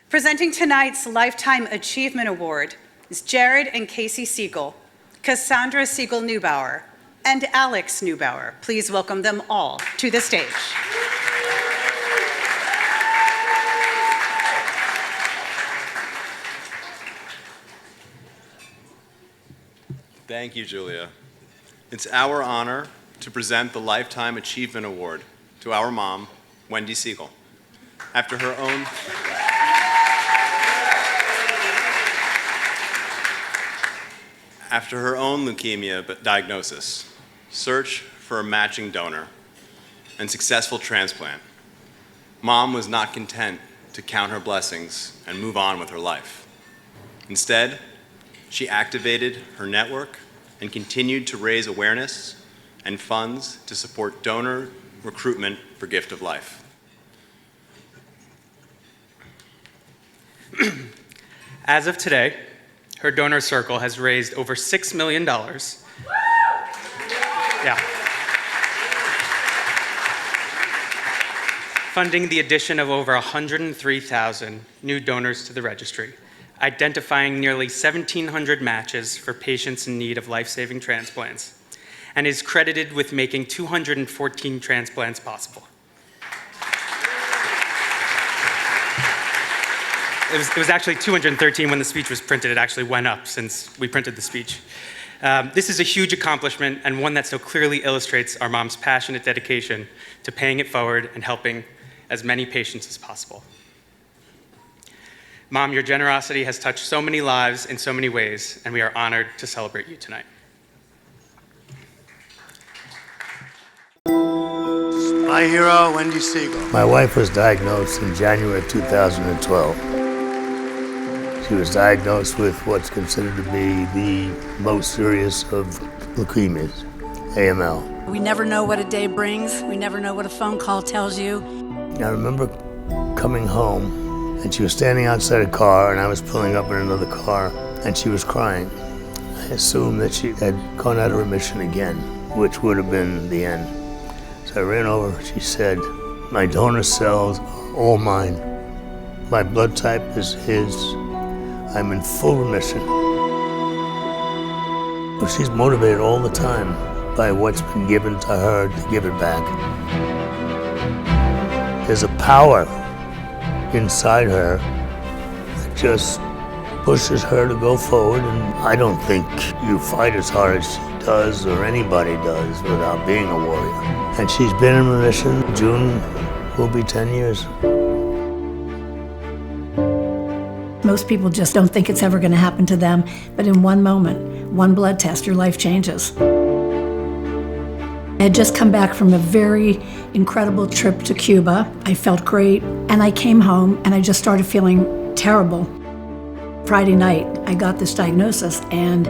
Presenting tonight's Lifetime Achievement Award is Jared and Casey Siegel, Cassandra Siegel-Neubauer, and Alex Neubauer. Please welcome them all to the stage. Thank you, Julia. It's our honor to present the Lifetime Achievement Award to our mom, Wendy Siegel. After her own leukemia diagnosis, search for a matching donor, and successful transplant, Mom was not content to count her blessings and move on with her life. Instead, she activated her network and continued to raise awareness and funds to support donor recruitment for Gift of Life. As of today, her donor circle has raised over $6 million. Yeah. Funding the addition of over 103,000 new donors to the registry, identifying nearly 1,700 matches for patients in need of life-saving transplants, and is credited with making 214 transplants possible. It was actually 213 when the speech was printed. It actually went up since we printed the speech. This is a huge accomplishment and one that so clearly illustrates our mom's passionate dedication to paying it forward and helping as many patients as possible. Mom, your generosity has touched so many lives in so many ways, and we are honored to celebrate you tonight. My hero, Wendy Siegel. My wife was diagnosed in January of 2012. She was diagnosed with what's considered to be the most serious of leukemias, AML. We never know what a day brings. We never know what a phone call tells you. I remember coming home, and she was standing outside a car, and I was pulling up in another car, and she was crying. I assumed that she had gone out of remission again, which would have been the end. So I ran over, she said, "My donor cells are all mine. My blood type is his. I'm in full remission." But she's motivated all the time by what's been given to her to give it back. There's a power inside her that just pushes her to go forward, and I don't think you fight as hard as she does or anybody does without being a warrior. And she's been in remission. June will be 10 years. Most people just don't think it's ever going to happen to them, but in one moment, one blood test, your life changes. I had just come back from a very incredible trip to Cuba. I felt great, and I came home and I just started feeling terrible. Friday night, I got this diagnosis, and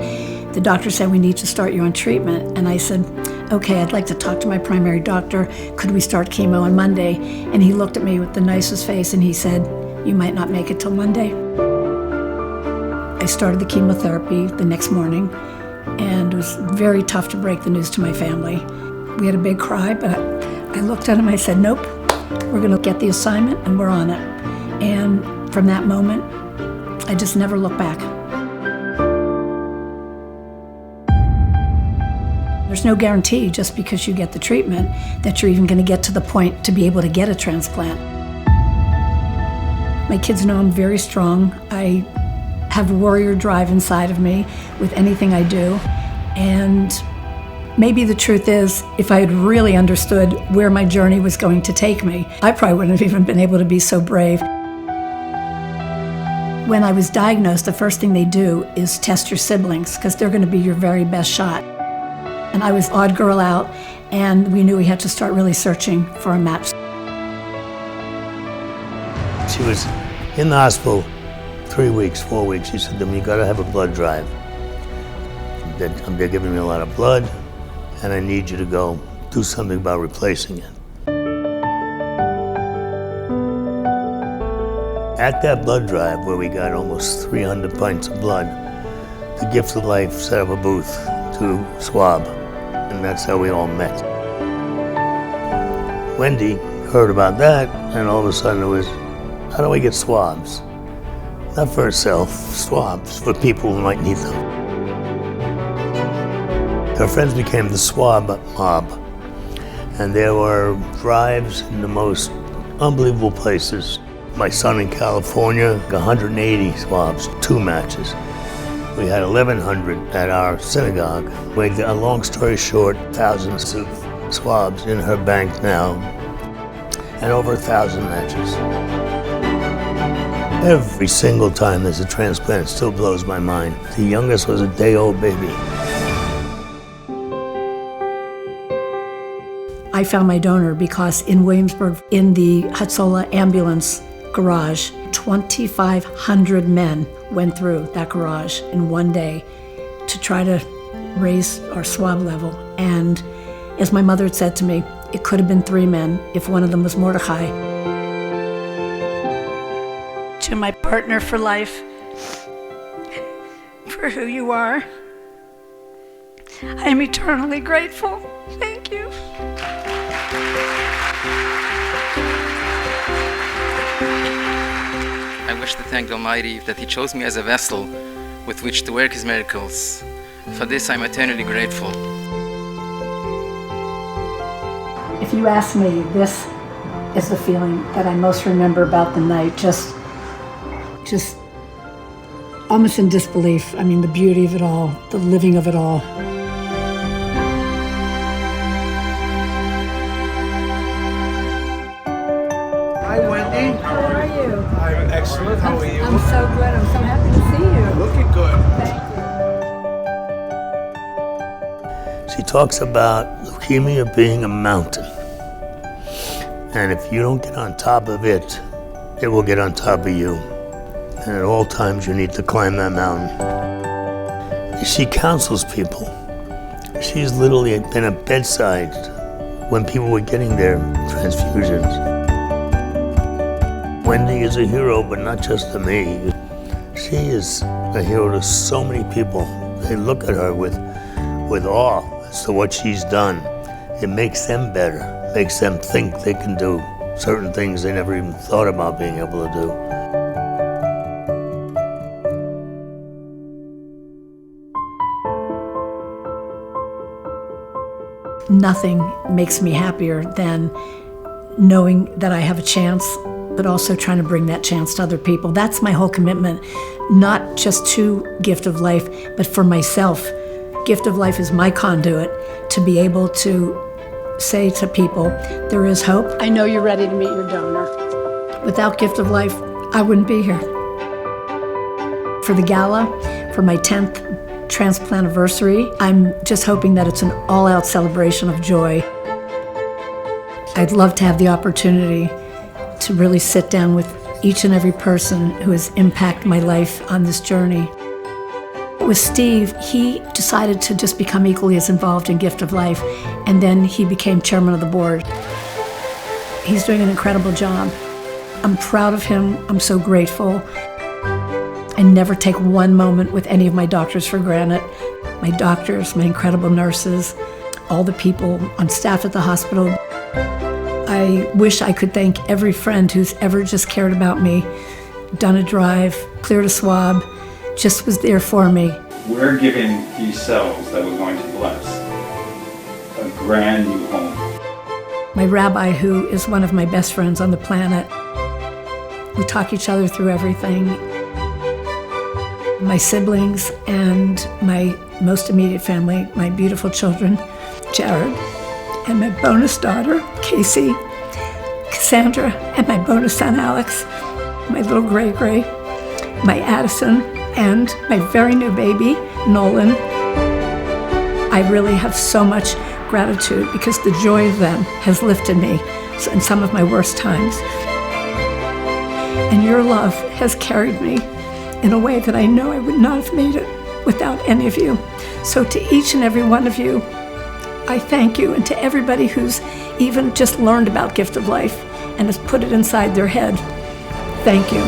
the doctor said, "We need to start you on treatment." And I said, "Okay, I'd like to talk to my primary doctor. Could we start chemo on Monday?" And he looked at me with the nicest face and he said, "You might not make it till Monday." I started the chemotherapy the next morning, and it was very tough to break the news to my family. We had a big cry, but I looked at him, I said, "Nope, we're gonna get the assignment and we're on it." And from that moment, I just never looked back. There's no guarantee just because you get the treatment that you're even gonna get to the point to be able to get a transplant. My kids know I'm very strong. I have warrior drive inside of me with anything I do, and maybe the truth is, if I had really understood where my journey was going to take me, I probably wouldn't have even been able to be so brave. When I was diagnosed, the first thing they do is test your siblings, because they're going to be your very best shot. And I was odd girl out, and we knew we had to start really searching for a match. She was in the hospital 3 weeks, 4 weeks. She said to me, "You gotta have a blood drive. They're giving me a lot of blood, and I need you to go do something about replacing it." At that blood drive, where we got almost 300 pints of blood, the Gift of Life set up a booth to swab, and that's how we all met. Wendy heard about that, and all of a sudden it was, how do we get swabs? not for herself, swabs for people who might need them. Her friends became the swab mob, and there were drives in the most unbelievable places. My son in California, 180 swabs, 2 matches. We had 1,100 at our synagogue. Made a long story short, thousands of swabs in her bank now, and over 1,000 matches. Every single time there's a transplant, it still blows my mind. The youngest was a day-old baby. I found my donor because in Williamsburg, in the Hatzola ambulance garage, 2,500 men went through that garage in one day to try to raise our swab level. And as my mother had said to me, it could have been 3 men if one of them was Mordechai. To my partner for life, for who you are, I am eternally grateful. Thank you. I wish to thank the Almighty that He chose me as a vessel with which to work His miracles. For this, I'm eternally grateful. If you ask me, this is the feeling that I most remember about the night, just almost in disbelief. I mean, the beauty of it all, the living of it all. Hi, Wendy. How are you? I'm excellent. How are you? I'm so good. I'm so happy to see you. Looking good. Thank you. She talks about leukemia being a mountain. And if you don't get on top of it, it will get on top of you. And at all times, you need to climb that mountain. She counsels people. She's literally been a bedside when people were getting their transfusions. Wendy is a hero, but not just to me. She is a hero to so many people. They look at her with awe as to what she's done. It makes them better, makes them think they can do certain things they never even thought about being able to do. Nothing makes me happier than knowing that I have a chance, but also trying to bring that chance to other people. That's my whole commitment, not just to Gift of Life, but for myself. Gift of Life is my conduit to be able to say to people, there is hope. I know you're ready to meet your donor. Without Gift of Life, I wouldn't be here. For the gala, for my 10th transplant anniversary, I'm just hoping that it's an all-out celebration of joy. I'd love to have the opportunity to really sit down with each and every person who has impacted my life on this journey. With Steve, he decided to just become equally as involved in Gift of Life, and then he became chairman of the board. He's doing an incredible job. I'm proud of him. I'm so grateful. I never take one moment with any of my doctors for granted. My doctors, my incredible nurses, all the people on staff at the hospital. I wish I could thank every friend who's ever just cared about me, done a drive, cleared a swab, just was there for me. We're giving these cells that we're going to bless a brand new home. My rabbi, who is one of my best friends on the planet, we talk each other through everything. My siblings and my most immediate family, my beautiful children, Jared, and my bonus daughter, Casey, Cassandra, and my bonus son, Alex, my little Gray, my Addison, and my very new baby, Nolan. I really have so much gratitude because the joy of them has lifted me in some of my worst times. And your love has carried me in a way that I know I would not have made it without any of you. So to each and every one of you, I thank you, and to everybody who's even just learned about Gift of Life and has put it inside their head, thank you.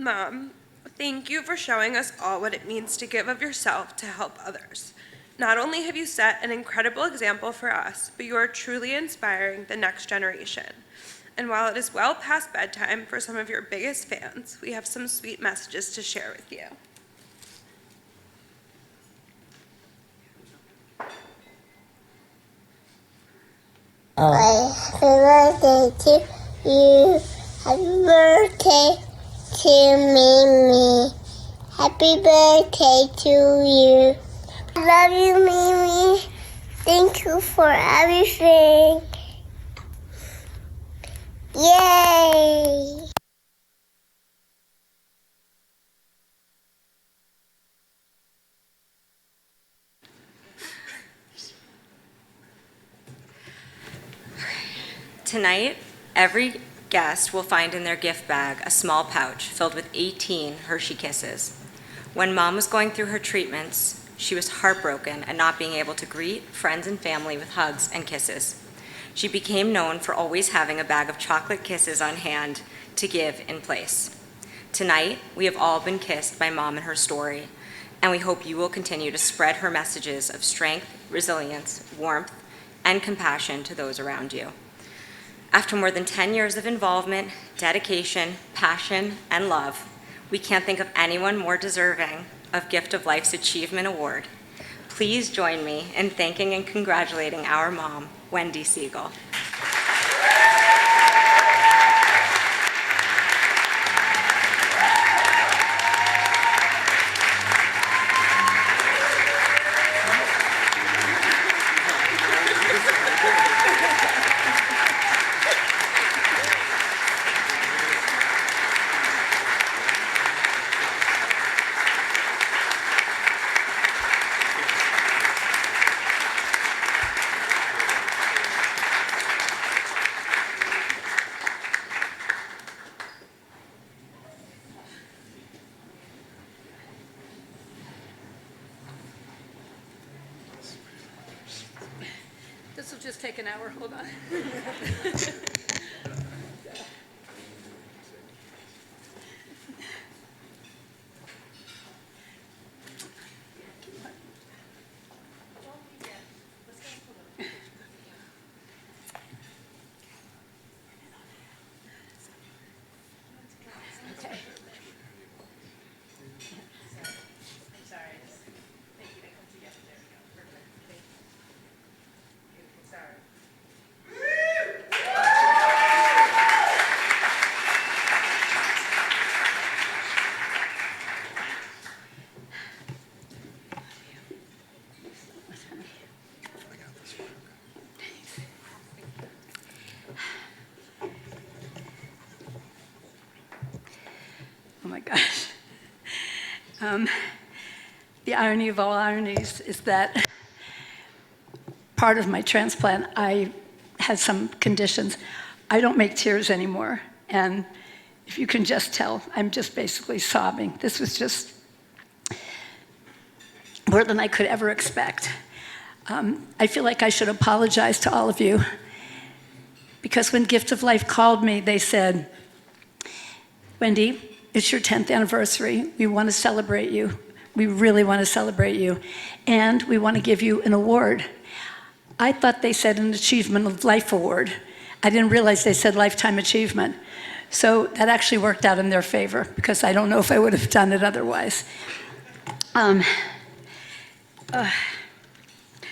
Mom, thank you for showing us all what it means to give of yourself to help others. Not only have you set an incredible example for us, but you are truly inspiring the next generation. And while it is well past bedtime for some of your biggest fans, we have some sweet messages to share with you. Happy birthday to you. Happy birthday to Mimi. Happy birthday to you. I love you, Mimi. Thank you for everything. Yay! Tonight, every guest will find in their gift bag a small pouch filled with 18 Hershey Kisses. When Mom was going through her treatments, she was heartbroken at not being able to greet friends and family with hugs and kisses. She became known for always having a bag of chocolate kisses on hand to give in place. Tonight, we have all been kissed by Mom and her story, and we hope you will continue to spread her messages of strength, resilience, warmth, and compassion to those around you. After more than 10 years of involvement, dedication, passion, and love, we can't think of anyone more deserving of Gift of Life's Achievement Award. Please join me in thanking and congratulating our mom, Wendy Siegel. This will just take an hour. Hold on. Oh my gosh. The irony of all ironies is that part of my transplant, I had some conditions. I don't make tears anymore. And if you can just tell, I'm just basically sobbing. This was just more than I could ever expect. I feel like I should apologize to all of you, because when Gift of Life called me, they said, Wendy, it's your 10th anniversary. We want to celebrate you. We really want to celebrate you. And we want to give you an award. I thought they said an Achievement of Life Award. I didn't realize they said Lifetime Achievement. So that actually worked out in their favor, because I don't know if I would have done it otherwise.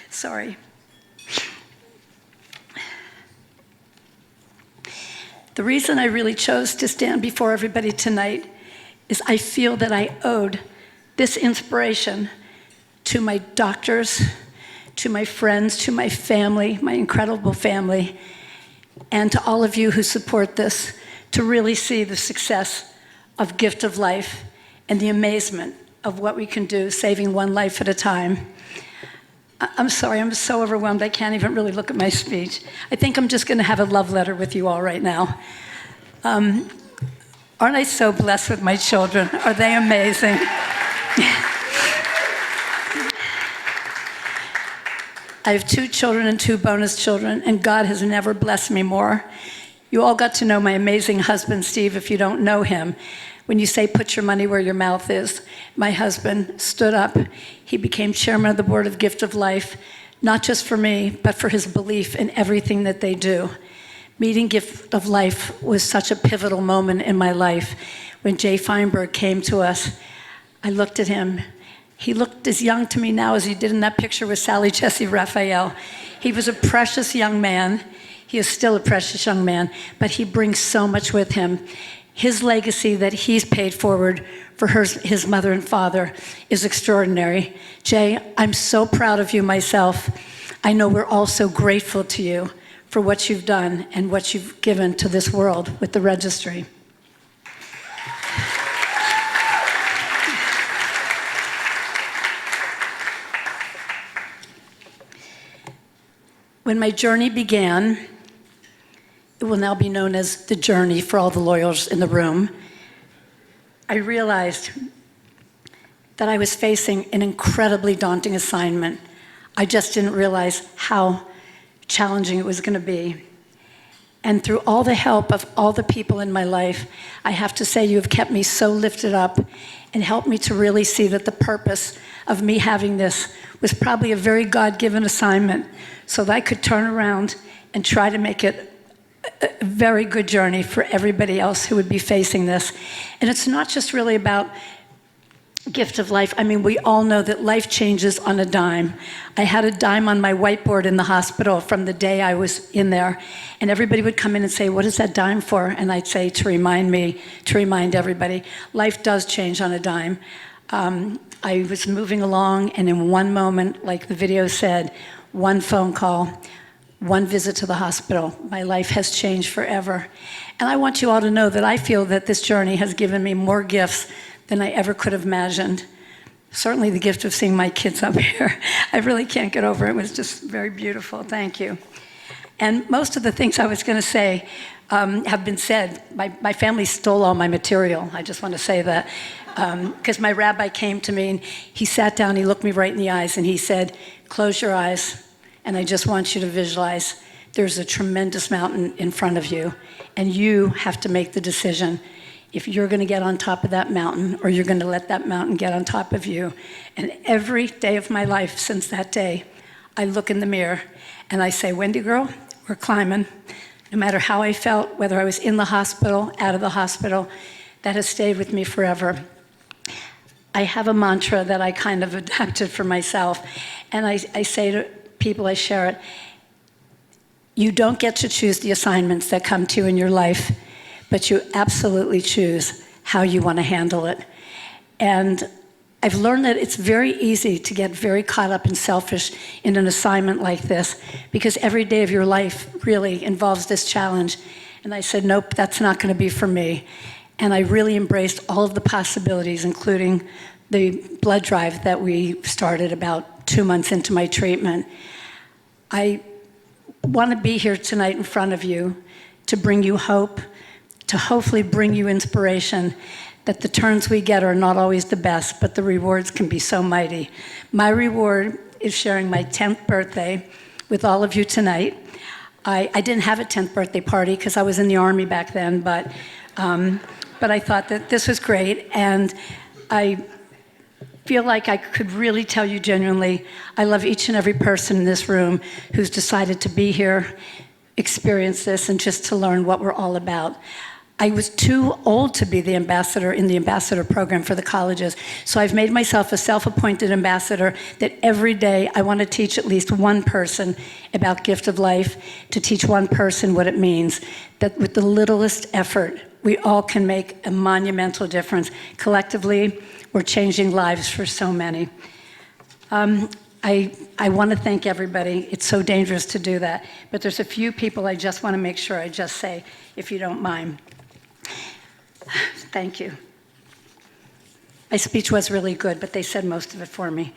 Sorry. The reason I really chose to stand before everybody tonight is I feel that I owed this inspiration to my doctors, to my friends, to my family, my incredible family, and to all of you who support this, to really see the success of Gift of Life and the amazement of what we can do, saving one life at a time. I'm sorry, I'm so overwhelmed, I can't even really look at my speech. I think I'm just going to have a love letter with you all right now. Aren't I so blessed with my children? Are they amazing? I have 2 children and 2 bonus children, and God has never blessed me more. You all got to know my amazing husband, Steve, if you don't know him. When you say put your money where your mouth is, my husband stood up. He became chairman of the board of Gift of Life, not just for me, but for his belief in everything that they do. Meeting Gift of Life was such a pivotal moment in my life. When Jay Feinberg came to us, I looked at him. He looked as young to me now as he did in that picture with Sally Jesse Raphael. He was a precious young man. He is still a precious young man, but he brings so much with him. His legacy that he's paid forward for his mother and father is extraordinary. Jay, I'm so proud of you myself. I know we're all so grateful to you for what you've done and what you've given to this world with the Registry. When my journey began, it will now be known as the journey for all the lawyers in the room, I realized that I was facing an incredibly daunting assignment. I just didn't realize how challenging it was going to be. And through all the help of all the people in my life, I have to say you have kept me so lifted up and helped me to really see that the purpose of me having this was probably a very God-given assignment so that I could turn around and try to make it a very good journey for everybody else who would be facing this. And it's not just really about Gift of Life. I mean, we all know that life changes on a dime. I had a dime on my whiteboard in the hospital from the day I was in there, and everybody would come in and say, what is that dime for? And I'd say, to remind everybody, life does change on a dime. I was moving along, and in one moment, like the video said, one phone call, one visit to the hospital, my life has changed forever. And I want you all to know that I feel that this journey has given me more gifts than I ever could have imagined. Certainly the gift of seeing my kids up here. I really can't get over it. It was just very beautiful. Thank you. And most of the things I was going to say have been said. My family stole all my material. I just want to say that. Because my rabbi came to me and he sat down, he looked me right in the eyes and he said, close your eyes. And I just want you to visualize there's a tremendous mountain in front of you, and you have to make the decision if you're going to get on top of that mountain or you're going to let that mountain get on top of you. And every day of my life since that day, I look in the mirror and I say, Wendy girl, we're climbing. No matter how I felt, whether I was in the hospital, out of the hospital, that has stayed with me forever. I have a mantra that I kind of adapted for myself, and I say to people, I share it. You don't get to choose the assignments that come to you in your life, but you absolutely choose how you want to handle it. And I've learned that it's very easy to get very caught up and selfish in an assignment like this, because every day of your life really involves this challenge. And I said, nope, that's not going to be for me. And I really embraced all of the possibilities, including the blood drive that we started about 2 months into my treatment. I want to be here tonight in front of you to bring you hope, to hopefully bring you inspiration, that the turns we get are not always the best, but the rewards can be so mighty. My reward is sharing my 10th birthday with all of you tonight. I didn't have a 10th birthday party because I was in the Army back then, but I thought that this was great, and I feel like I could really tell you genuinely, I love each and every person in this room who's decided to be here, experience this, and just to learn what we're all about. I was too old to be the ambassador in the ambassador program for the colleges, so I've made myself a self-appointed ambassador that every day I want to teach at least one person about Gift of Life, to teach one person what it means, that with the littlest effort, we all can make a monumental difference. Collectively, we're changing lives for so many. I want to thank everybody. It's so dangerous to do that, but there's a few people I just want to make sure I just say, if you don't mind. Thank you. My speech was really good, but they said most of it for me.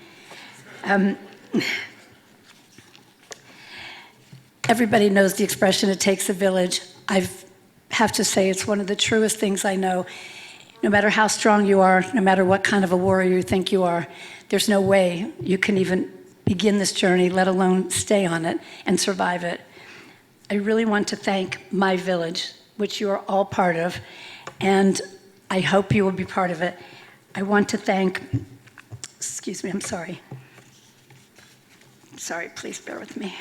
Everybody knows the expression, it takes a village. I have to say it's one of the truest things I know. No matter how strong you are, no matter what kind of a warrior you think you are, there's no way you can even begin this journey, let alone stay on it and survive it. I really want to thank my village, which you are all part of, and I hope you will be part of it. I want to thank, excuse me, I'm sorry. Sorry, please bear with me.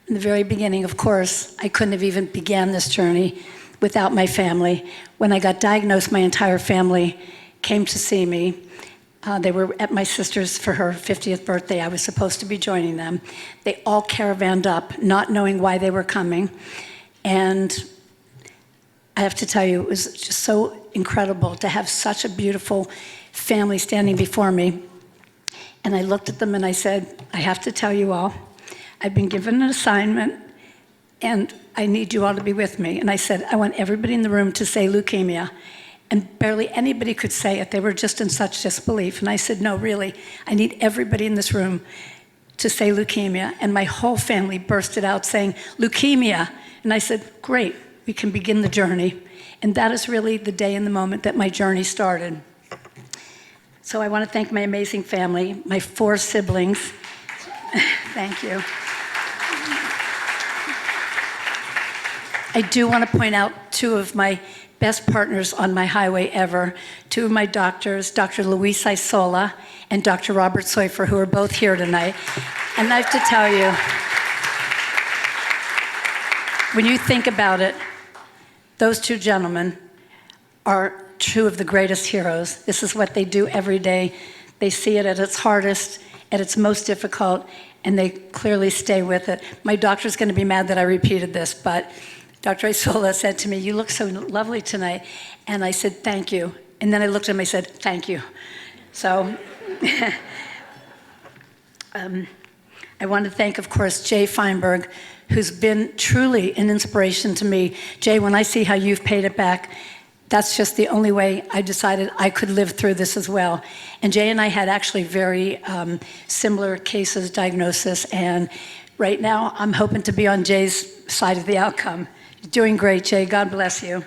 In the very beginning, of course, I couldn't have even began this journey without my family. When I got diagnosed, my entire family came to see me. They were at my sister's for her 50th birthday. I was supposed to be joining them. They all caravanned up, not knowing why they were coming. And I have to tell you, it was just so incredible to have such a beautiful family standing before me. And I looked at them and I said, I have to tell you all, I've been given an assignment and I need you all to be with me. And I said, I want everybody in the room to say leukemia. And barely anybody could say it. They were just in such disbelief. And I said, no, really, I need everybody in this room to say leukemia. And my whole family bursted out saying, leukemia. And I said, great, we can begin the journey. And that is really the day and the moment that my journey started. So I want to thank my amazing family, my 4 siblings. Thank you. I do want to point out 2 of my best partners on my highway ever, 2 of my doctors, Dr. Luis Isola and Dr. Robert Soifer, who are both here tonight. And I have to tell you, when you think about it, those 2 gentlemen are 2 of the greatest heroes. This is what they do every day. They see it at its hardest, at its most difficult, and they clearly stay with it. My doctor's going to be mad that I repeated this, but Dr. Isola said to me, you look so lovely tonight. And I said, thank you. And then I looked at him, I said, thank you. So I want to thank, of course, Jay Feinberg, who's been truly an inspiration to me. Jay, when I see how you've paid it back, that's just the only way I decided I could live through this as well. And Jay and I had actually very similar cases, diagnosis, and right now I'm hoping to be on Jay's side of the outcome. You're doing great, Jay. God bless you.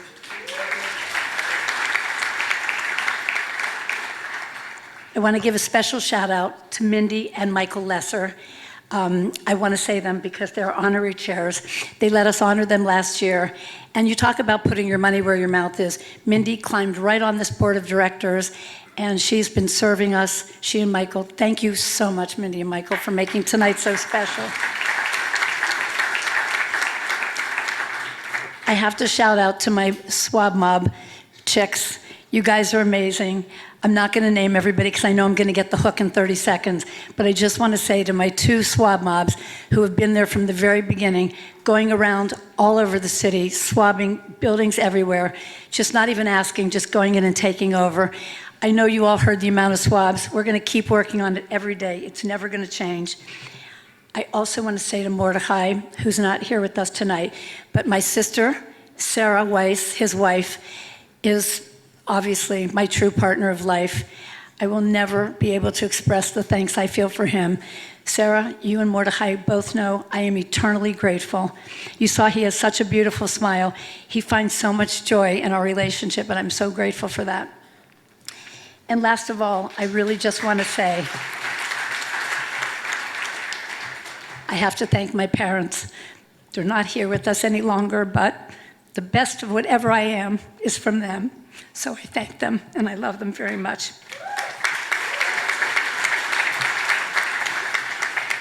I want to give a special shout out to Mindy and Michael Lesser. I want to say them because they're honorary chairs. They let us honor them last year. And you talk about putting your money where your mouth is. Mindy climbed right on this board of directors, and she's been serving us, she and Michael. Thank you so much, Mindy and Michael, for making tonight so special. I have to shout out to my swab mob chicks. You guys are amazing. I'm not going to name everybody because I know I'm going to get the hook in 30 seconds, but I just want to say to my 2 swab mobs who have been there from the very beginning, going around all over the city, swabbing buildings everywhere, just not even asking, just going in and taking over. I know you all heard the amount of swabs. We're going to keep working on it every day. It's never going to change. I also want to say to Mordecai, who's not here with us tonight, but my sister, Sarah Weiss, his wife, is obviously my true partner of life. I will never be able to express the thanks I feel for him. Sarah, you and Mordecai both know I am eternally grateful. You saw he has such a beautiful smile. He finds so much joy in our relationship, and I'm so grateful for that. And last of all, I really just want to say, I have to thank my parents. They're not here with us any longer, but the best of whatever I am is from them. So I thank them, and I love them very much.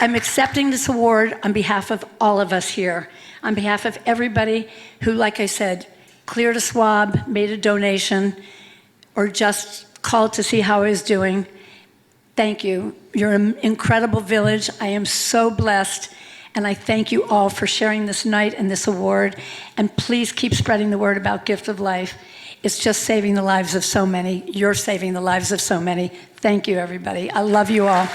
I'm accepting this award on behalf of all of us here, on behalf of everybody who, like I said, cleared a swab, made a donation, or just called to see how I was doing. Thank you. You're an incredible village. I am so blessed, and I thank you all for sharing this night and this award, and please keep spreading the word about Gift of Life. It's just saving the lives of so many. You're saving the lives of so many. Thank you, everybody. I love you all.